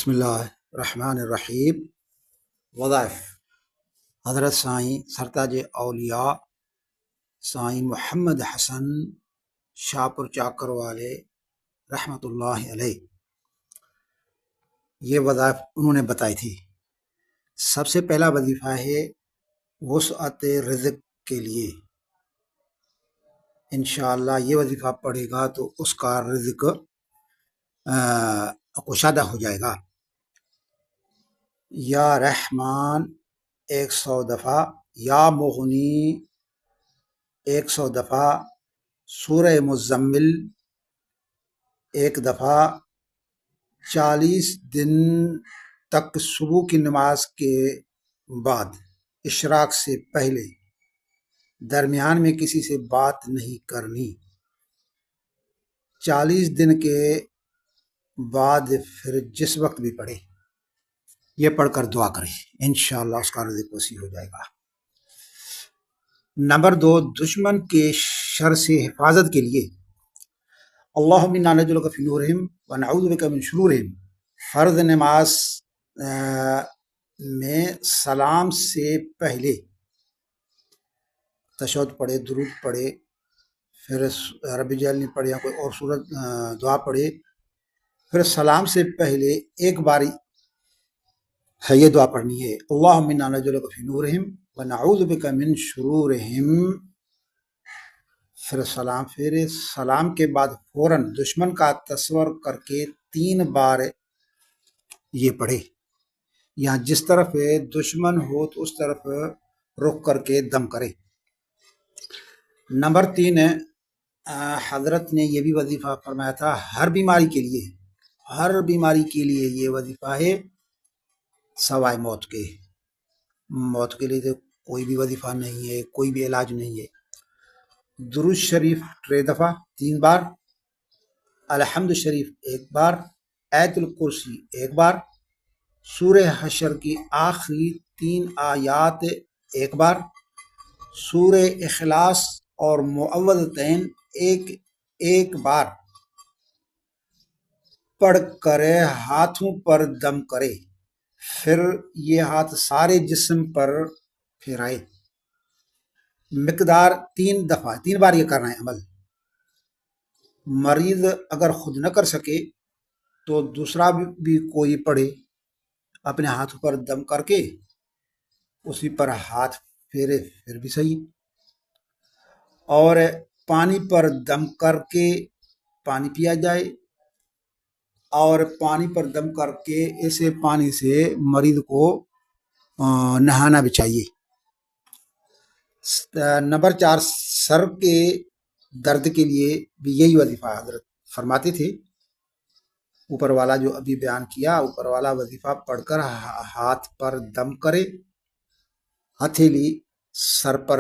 بسم اللہ الرحمن الرحیم۔ وظائف حضرت سائیں سرتاج اولیاء سائیں محمد حسن شاہپور چاکر والے رحمۃ اللہ علیہ، یہ وظائف انہوں نے بتائی تھی۔ سب سے پہلا وظیفہ ہے وسعت رزق کے لیے، انشاءاللہ یہ وظیفہ پڑھے گا تو اس کا رزق کشادہ ہو جائے گا۔ یا رحمان 100 دفعہ، یا مغنی 100 دفعہ، سورہ مزمل 1 دفعہ، 40 دن تک صبح کی نماز کے بعد اشراق سے پہلے درمیان میں کسی سے بات نہیں کرنی، 40 دن کے بعد پھر جس وقت بھی پڑھے یہ پڑھ کر دعا کرے، انشاءاللہ اس کا رزق وسیع ہو جائے گا۔ نمبر 2، دشمن کے شر سے حفاظت کے لیے اللہم انا نجعلک فی نورہم ونعوذ بک من شرورہم۔ فرض نماز میں سلام سے پہلے تشہد پڑھے، درود پڑھے، پھر رب جعلنی پڑھے یا کوئی اور صورت دعا پڑھے، پھر سلام سے پہلے ایک باری یہ دعا پڑھنی ہے، اللہم انا نجعلک فی نورہم ونعوذ بک من شرورہم۔ پھر سلام کے بعد فوراً دشمن کا تصور کر کے 3 بار یہ پڑھے، یا جس طرف دشمن ہو تو اس طرف رخ کر کے دم کرے۔ نمبر 3، حضرت نے یہ بھی وظیفہ فرمایا تھا ہر بیماری کے لیے یہ وظیفہ ہے سوائے موت کے۔ موت کے لیے تو کوئی بھی وظیفہ نہیں ہے، کوئی بھی علاج نہیں ہے۔ درود شریف 3 دفعہ 3 بار، الحمد شریف 1 بار، آیت الکرسی 1 بار، سورہ حشر کی آخری 3 آیات 1 بار، سورہ اخلاص اور معوذتین ایک بار پڑھ کر ہاتھوں پر دم کرے، پھر یہ ہاتھ سارے جسم پر پھیرائے، مقدار 3 دفعہ 3 بار یہ کرنا ہے عمل۔ مریض اگر خود نہ کر سکے تو دوسرا بھی کوئی پڑھے، اپنے ہاتھوں پر دم کر کے اسی پر ہاتھ پھیرے، پھر بھی صحیح۔ اور پانی پر دم کر کے پانی پیا جائے، اور پانی پر دم کر کے ایسے پانی سے مریض کو نہانا بھی چاہیے۔ نمبر 4، سر کے درد کے لیے بھی یہی وظیفہ حضرت فرماتے تھے، اوپر والا جو ابھی بیان کیا، اوپر والا وظیفہ پڑھ کر ہاتھ پر دم کرے، ہتھیلی سر پر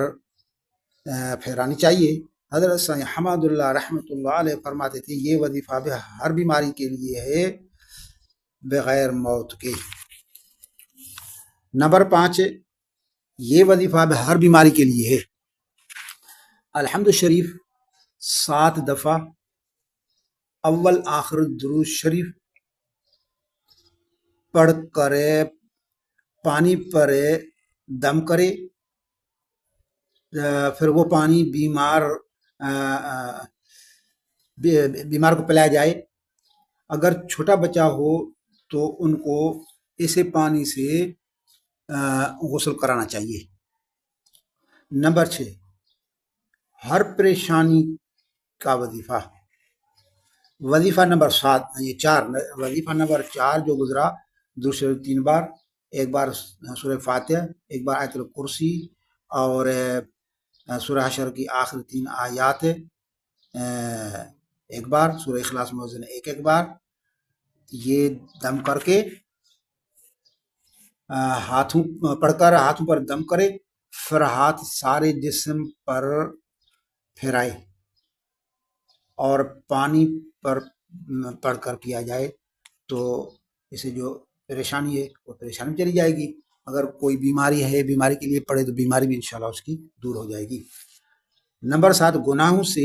پھیرانی چاہیے۔ حضرت سائیں حمد اللہ رحمۃ اللہ علیہ فرماتے تھے یہ وظیفہ بھی ہر بیماری کے لیے ہے بغیر موت کے۔ نمبر 5، یہ وظیفہ بھی ہر بیماری کے لیے ہے، الحمد شریف 7 دفعہ، اول آخر درود شریف پڑھ کر پانی پر دم کرے، پھر وہ پانی بیمار کو پلایا جائے۔ اگر چھوٹا بچہ ہو تو ان کو ایسے پانی سے غسل کرانا چاہیے۔ نمبر 6، ہر پریشانی کا وظیفہ نمبر 4 جو گزرا، درود شریف 3 بار، 1 بار سورہ فاتحہ، 1 بار آیت الکرسی، اور سورہ حشر کی آخری 3 آیات 1 بار، سورہ اخلاص معوذتین 1 بار، یہ دم کر کے پڑھ کر ہاتھوں پر دم کرے، پھر ہاتھ سارے جسم پر پھیرائے، اور پانی پر پڑھ کر کیا جائے تو اسے جو پریشانی ہے وہ پریشانی چلی جائے گی۔ اگر کوئی بیماری ہے، بیماری کے لیے پڑھے تو بیماری بھی انشاءاللہ اس کی دور ہو جائے گی۔ نمبر 7، گناہوں سے